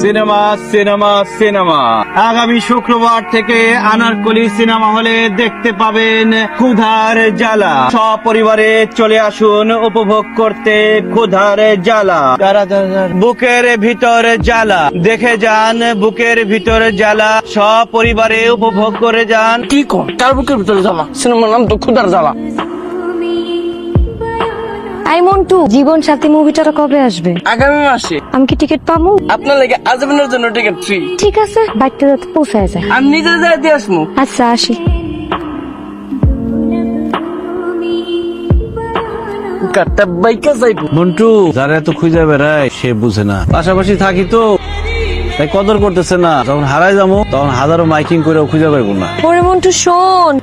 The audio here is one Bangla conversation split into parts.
সিনেমা সিনেমা সিনেমা আগামী শুক্রবার থেকে আনারকলি সিনেমা হলে দেখতে পাবেন ক্ষুধার জ্বালা। সপরিবারে চলে আসুন উপভোগ করতে ক্ষুধার জ্বালা। বুকের ভিতর জ্বালা দেখে যান, বুকের ভিতর জ্বালা সপরিবারে উপভোগ করে যান। কি কর কার বুকের ভিতরে জ্বালা? সিনেমার নাম তো ক্ষুধার জ্বালা। আই মন্টু, জীবন সাথী মুভিটা কবে আসবে? আগামী মাসে। আমি কি টিকিট পাবো? আপনার লাগে আজীবনের জন্য টিকিট ফ্রি। ঠিক আছে, বাইকটা যাতে পৌঁছায় যায়। আমি নিজে যাই দিয়ে আসবো। আচ্ছা, আসি। কাটটা বাইকা যাইবো। মন্টু যারা এত খুঁজে বেড়ায় সে বুঝে না, পাশাপাশি থাকি তো তাই কদর করতেছে না। যখন হারাই যাবো তখন হাজারো মাইকিং করে খুঁজে পাইবো না। ওরে মন্টু শোন,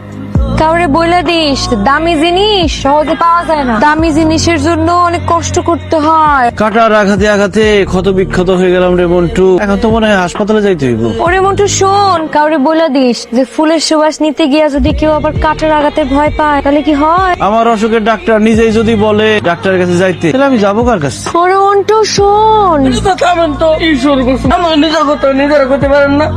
কাউরে বইলা দিস দামি জিনিস সহজে পাওয়া যায় না। দামি জিনিসের জন্য অনেক কষ্ট করতে হয়। কাটার আঘাতে আঘাতে ক্ষত বিক্ষত হয়ে গেলাম রে মন্টু, এখন তো মনে হয় হাসপাতালে যাইতে হইব। ওরে মন্টু শোন, কাউরে বইলা দিস যে ফুলের সুবাস নিতে গিয়া যদি কেউ আবার কাটার আঘাতে ভয় পায় তাহলে কি হয়? আমার অসুখের ডাক্তার নিজেই যদি বলে ডাক্তারের কাছে যাইতে, তাহলে আমি যাবো কার কাছে? ওরে মন্টু শোন, থামেন তো, ঈশ্বর করছেন আমার নিজের কথা নিজেরা করতে পারেন না।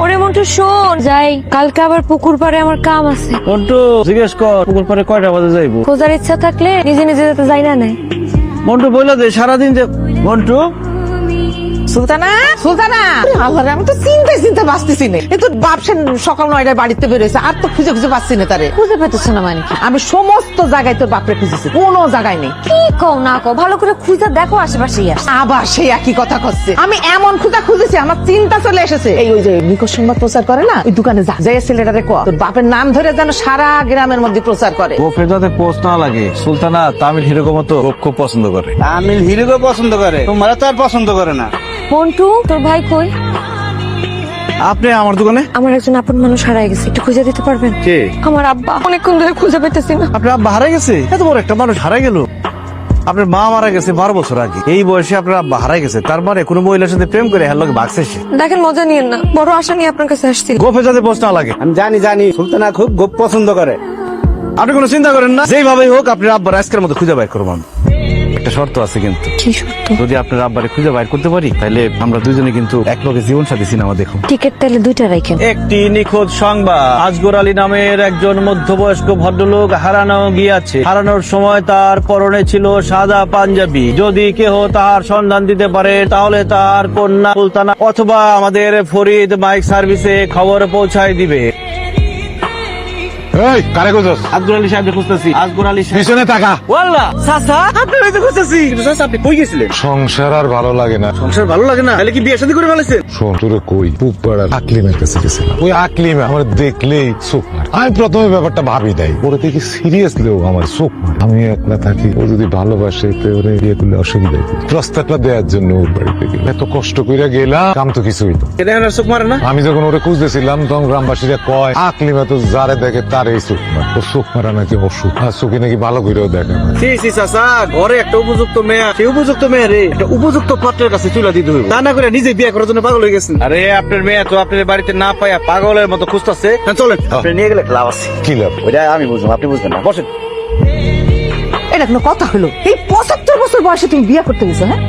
ওরে মন্টু শোন, যাই কালকে আবার পুকুর পাড়ে আমার কাম আছে। মন্টু জিজ্ঞেস কর পুকুর পাড়ে কয়টা বাজে যাইবো। খোঁজার ইচ্ছা থাকলে নিজে নিজে যেতে যাই না নাই। মন্টু বইলা দে সারাদিন যে মন্টু সুলতানা, সুলতানা, আল্লাহ রে, আমি তো চিন্তা বাঁচতেছি না। এই তো বাপসেন সকাল 9টায় বাড়িতে বেরোয়েছে, আর তো খুঁজে পাচ্ছি না তারে। খুঁজে পেতেছ না মানে কি? আমি সমস্ত জায়গায় তোর বাপরে খুঁজেছি, কোনো জায়গায় নেই। কি কও না কও, ভালো করে খুঁজে দেখো আশেপাশেই আসে। আবার সেই একই কথা করছে। আমি এমন খুঁজেছি আমার চিন্তা চলে এসেছে। এই ওই যে নিকট সংবাদ প্রচার করে না, ওই দোকানে যা যাই ছেলেটারে কর তোর বাপের নাম ধরে যেন সারা গ্রামের মধ্যে প্রচার করে। গোফে যাতে পোস্ট না লাগে। সুলতানা তামিল হিরো মতো গোপ খুব পছন্দ করে। তামিল হিরোকে পছন্দ করে, তোমরা তো আর পছন্দ করে না। মন্টু, তোর ভাই কই? আপনি আমার দোকানে? আমার একজন আপন মানুষ হারাই গেছে, একটু খুঁজে দিতে পারবেন? কে? আমার আব্বা, অনেকক্ষণ ধরে খুঁজে পেতেছি না। আপনার আব্বা হারাই গেছে? এত বড় একটা মানুষ হারাই গেল। আপনার মা মারা গেছে 12 বছর আগে, এই বয়সে আপনার আব্বা হারাই গেছে। তার মানে কোনো মহিলার সাথে প্রেম করে হ্যাঁ লোকে ভাগছে সে। দেখেন, মজা নিয়েন না, বড় আশা নিয়ে আপনার কাছে আসছি। গোফে যাতে পোস্ট না লাগে। আমি জানি সুলতানা খুব গোপ পছন্দ করে। আপনি কোনো চিন্তা করেন না, যেইভাবেই হোক আপনার আব্বার আজকের মতো খুঁজে বাইর করবো আমি। একটা শর্ত আছে কিন্তু। কি শর্ত? যদি আপনার আব্বারে খুঁজে বাইর করতে পারি তাহলে আমরা দুজনে কিন্তু এক লগে জীবন সাথী সিনেমা দেখো। টিকিট তাহলে দুইটা রাখেন। একটি নিখোঁজ সংবাদ, আজগর আলী নামের একজন মধ্যবয়স্ক ভদ্রলোক হারানো গিয়াছে। হারানোর সময় তার পরনে ছিল সাদা পাঞ্জাবি। যদি কেহ তাহার সন্ধান দিতে পারে তাহলে তার কন্যা সুলতানা অথবা আমাদের ফরিদ মাইক সার্ভিসে খবর পৌঁছায় দিবে। এই কারে কইছস? আজগর আলী সাহেব খুঁজতেছি। আজগর আলী সাহেব পিছনে তাকা। ওয়াল্লাহ চাচা আপনি হয়তো খুঁজতেছি। কিন্তু চাচা আপনি কই গেছিলেন? সংসার আর ভালো লাগে না। সংসার ভালো লাগে না? তাহলে কি বিয়ে শাদী করে ফেলেছেন? শোন তোরে কই পুপাড়ার আকলিমের কাছে গেছিলাম। ওই আকলিম আমার দেখলেই চোখ মারে। আমি প্রথমে ব্যাপারটা ভাবি নাই, ওরে দেখি সিরিয়াসলিও আমার চোখ মারে। আমি একলা থাকি, ও যদি ভালোবাসে তো ওরে বিয়ে করলে অসুবিধা কি? প্রস্তাবটা দেওয়ার জন্য ওর বাড়িতে গেলাম। এত কষ্ট কইরা গেলাম, কাম তো কিছুই তো। এটা এখন আর চোখ মারে না? আমি যখন ওরে খুঁজতেছিলাম তখন গ্রামবাসীরা কয় আকলিমা তো যারে দেখে তার এই চোখ মারে। তো চোখ মারা নাকি অসুখ, আর চোখে নাকি ভালো করেও দেখে না। সি চাচা, ঘরে একটা উপযুক্ত মেয়ে, সেই উপযুক্ত মেয়ে রে একটা উপযুক্ত পাত্রের কাছে চুলা দিতে হইব। তা না করে নিজে বিয়ে করার জন্য পাগল হয়ে গেছেন। আরে আপনার মেয়ে তো আপনার বাড়িতে না পাইয়া পাগলের মতো খুঁজতেছে। চলেন আপনি নিয়ে গেলে লাভ আছে। কি লাভ? ওইটা আমি বুঝবো, আপনি বুঝবেন না। বসেন। এটা কোনো কথা হলো? এই 75 বছর বয়সে তুমি বিয়ে করতে গেছো? হ্যাঁ,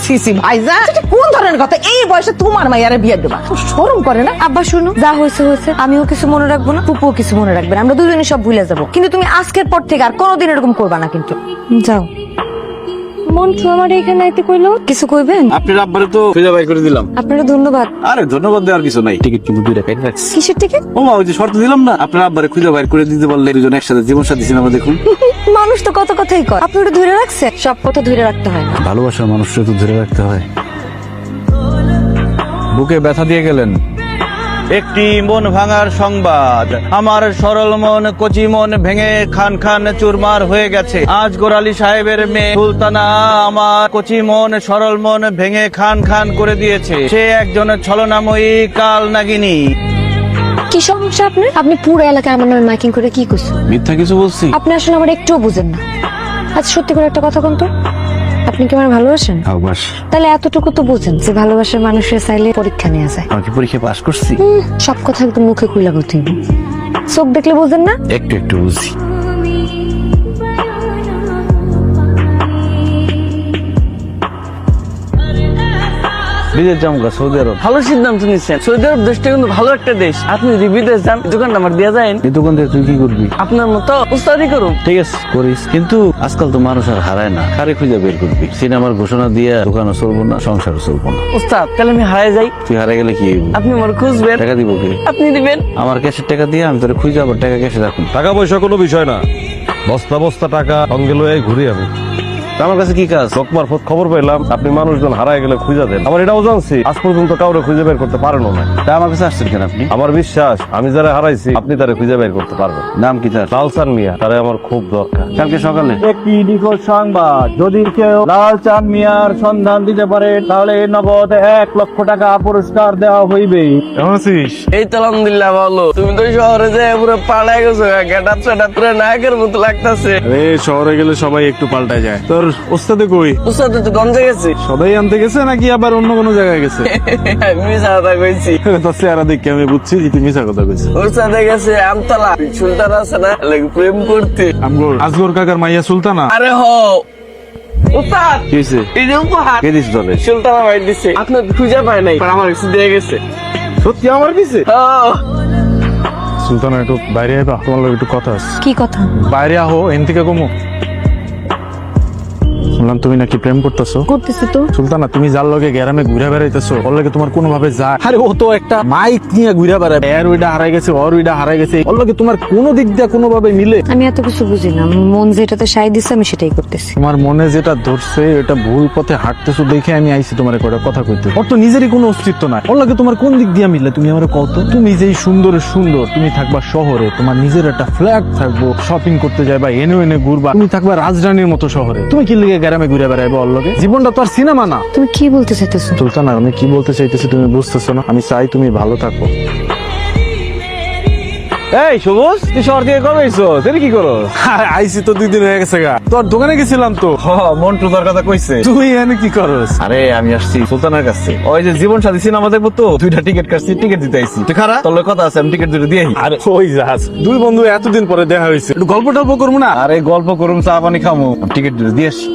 ছি ভাইজান, এটা কোন ধরনের কথা? এই বয়সে তোমার মাইয়ারে বিয়ে দেবা? শরম করে না? আব্বা শুনো, যা হয়েছে, আমিও কিছু মনে রাখবো না, পুপুও কিছু মনে রাখবে না, আমরা দুজনে সব ভুলে যাবো। কিন্তু তুমি আজকের পর থেকে আর কোনোদিন এরকম করবা না কিন্তু। যাও। মন্টু আমার এখানে আইতে কইলো, কিছু কইবেন? আপনার আব্বারে তো খুঁজে বাইর করে দিলাম। আপনারা ধন্যবাদ। আরে ধন্যবাদ দেওয়ার কিছু নাই, টিকিট কিন্তু 2টা কেটে রাখছি। কিসের টিকিট? ও মা, ওই যে শর্ত দিলাম না, আপনার আব্বারে খুঁজে বাইর করে দিতে পারলে দুজন একসাথে জীবন সাথী সিনেমা দেখুন। মানুষ তো কত কথাই কয়, আপনি ওটা ধরে রাখছে। সব কথা ধরে রাখতে হয় না। ভালোবাসার মানুষটা তো ধরে রাখতে হয়। বুকে ব্যথা দিয়ে গেলেন। একটি মন ভাঙার সংবাদ, আমার সরল মন কচি মন ভেঙে খান খান চুরমার হয়ে গেছে। আজগর আলী সাহেবের মেয়ে সুলতানা আমার কচি মন সরল মন ভেঙে খান খান করে দিয়েছে। সে একজন ছলনাময়ী কাল নাগিনী। কি সমস্যা আপনার? আপনি পুরো এলাকায় আমার নামে মাইকিং করে কি করছেন? মিথ্যা কিছু বলছি? আপনি আসলে আমার একটুও বুঝেন না। আচ্ছা সত্যি করে একটা কথা কোন তো, আপনি কি আমার ভালোবাসেন? অবশ। তাহলে এতটুকু তো বুঝেন যে ভালোবাসার মানুষের চাইলে পরীক্ষা নেওয়া যায়। আমি কি পরীক্ষা পাস করছি? সব কথা একদম মুখে খুইলা বলতে হইব। চোখ দেখলে বুঝেন না? একটু একটু বুঝি। বিদেশ যাবো সৌদি আরব। ভালো সিদ্ধান্ত নিচ্ছেন। সৌদি আরব দেশটা কিন্তু ভালো একটা দেশ। আপনি যদি বিদেশ যান, দোকানটা আমার দিয়ে যায়। এই দোকান থেকে তুই কি করবি? আপনার মতো উস্তাদি করুন। ঠিক আছে করিস, কিন্তু আজকাল তো মানুষ আর হারায় না, কারে খুঁজে বের করবি? সিনেমার ঘোষণা দিয়ে দোকানও চলবো না, সংসারও চলবো না। উস্তাদ, তাহলে আমি হারায় যাই, তুই হারাই গেলে কি হইব? আপনি আমার খুঁজবেন, টাকা দিব কি? আপনি দিবেন। আমার ক্যাশের টাকা দিয়ে আমি তোরে খুঁজে আবার টাকা ক্যাশে রাখুন। টাকা পয়সা কোনো বিষয় না, বস্তা বস্তা টাকা সঙ্গে লয়ে ঘুরি আমি। আমার কাছে কি কাজ? লোক মারফত খবর পেলাম আপনি মানুষজন হারায় গেলে খুঁজে দেন। আমার এটাও জানছি আজ পর্যন্ত কাউরে খুঁজে বের করতে পারেন না। তা আমার কাছে আসছেন কেন আপনি? আমার বিশ্বাস আমি যারা হারাইছি আপনি তারা খুঁজে বের করতে পারবেন। নাম কি তার? লালসান মিয়া, তারা আমার খুব দরকার। কালকে সকালে একটি নিখোঁজ সংবাদ, যদি কেউ লালচাঁদ মিয়ার সন্ধান দিতে পারে তাহলে নগদ 1 লক্ষ টাকা পুরস্কার দেওয়া হইবে। কেমন আছিস? এই তো আলহামদুলিল্লাহ ভালো। তুমি তো শহরে যে পুরো পাড়ায় গেছো, গেটাপ সেটাপ পুরো নায়কের মতো লাগতাছে। আরে শহরে গেলে সবাই একটু পাল্টায় যায়। তোর ওস্তাদে কই? উস্তাদ তো গঞ্জে গেছে। সদাই আনতে গেছে নাকি আবার অন্য কোনো জায়গায় গেছে? মিশা কথা কইছি। তোর চেহারা দেখে আমি বুঝছি যে তুই মিশা কথা কইছিস। উস্তাদে গেছে আমতলা, সুলতান আছে না, লাগে প্রেম করতে। আমগোর আজগর কাকার মাইয়া সুলতানা। আরে হ উস্তাদ, কি হয়েছে? এই যে উপহার কে দিস তোরে? সুলতানা ভাই দিছে। আপনার খুঁজে পায় নাই, আমার কাছে দিয়ে গেছে। সত্যি আমার পিছে? ও সুলতানা একটু বাইরে আইবা, তোমার লগে একটু কথা আছে। কি কথা? বাইরে আহো, এন থেকে কমো। শুনলাম তুমি নাকি প্রেম করতেছো। করতেছি তো। সুলতানা, তুমি যার লগে গ্রামে ঘুরে বেড়াইতেছো ওর লগে তোমার কোনো ভাবে যায়? আরে ও তো একটা মাইক নিয়ে ঘুরে বেড়ায়, এর ওইটা হারাই গেছে, ওর ওইটা হারাই গেছে, ওর লগে তোমার কোনো দিক দিয়ে কোনো ভাবে মিলে? আমি এত কিছু বুঝি না, মন যেটাতে সাই দিচ্ছে আমি সেটাই করতেছি। তোমার মনে যেটা ধরছে এটা ভুল পথে হাঁটতেছো দেখে আমি আইছি তোমার কটা কথা কইতে। ওর তো নিজেরই কোনো অস্তিত্ব নাই, ওর লাগে তোমার কোন দিক দিয়ে মিলে তুমি আমার কত? তুমি যেই সুন্দর সুন্দর, তুমি থাকবা শহরে, তোমার নিজের একটা ফ্ল্যাট থাকবো, শপিং করতে যাইবা, এনে এনে ঘুরবা, তুমি থাকবা রাজধানীর মতো শহরে। তুমি কি লিগে গ্রামে ঘুরে বেড়াইবা ওর লগে? জীবনটা তো আর সিনেমা না। তুমি কি বলতে চাইতেছো? সুলতানা, আমি কি বলতে চাইতেছি তুমি বুঝতেছো না। আমি চাই তুমি ভালো থাকো। এই সবুজ, তুই শহর থেকে কবে এসছো? তুই কি করো? আইসি তো 2 দিন হয়ে গেছে গা। তোর দোকানে গেছিলাম তো। মন্টু তোর কথা কইছে। তুই এনে কি করস? আরে আমি আসছি সুলতানের কাছে, ওই যে জীবন সাথী সিনেমা দেখবো তো, 2টা টিকিট কাটছি, টিকিট দিতে আইছি। তুই খারাপ, তোর লগে কথা আছে, আমি টিকিট দুটো দিয়ে আই। আরে ওই যাস, 2 বন্ধু এতদিন পরে দেখা হয়েছে, একটু গল্প টল্প করবো না? আরে গল্প করুম, চা পানি খামু, টিকিট দুটো দিয়ে আসি।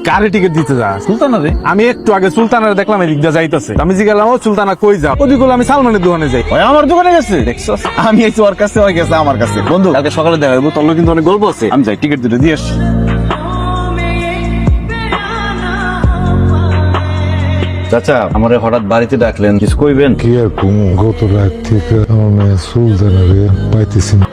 কারে টিকিট দিতে যাস? সুলতানা রে। আমি একটু আগে সুলতানার দেখলাম এদিক দিয়ে যাইতেছে। আমি জিজ্ঞাসা, ও সুলতানা কই যাও? ওদিকে বললো, আমি সালমানের দোকানে যাই। ওই আমার দোকানে গেছে, দেখছস? আমি আইছি ওর কাছে, ওই গেছে আমার কাছে। বন্ধু, কালকে সকালে দেখা হইব, তোর লগে কিন্তু অনেক গল্প আছে। আমি যাই, টিকিট দুটো দিয়ে আসি। চাচা, আমারে হঠাৎ বাড়িতে ডাকলেন, কিছু কইবেন? কি আর কমু, গত রাত থেকে আমার মেয়ে সুলতানারে পাইতেছি না।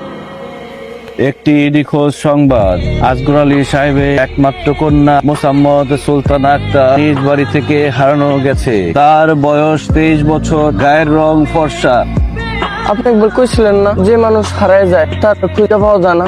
একটি নিখোঁজ সংবাদ, আসগর আলী সাহেবের একমাত্র কন্যা মোসাম্মদ সুলতানা আক্তার নিজ বাড়ি থেকে হারানো গেছে। তার বয়স 23 বছর, গায়ের রং ফর্সা। আপনি একবার কইছিলেন না, যে মানুষ হারায় যায় তার খুঁজে পাওয়া যায় না।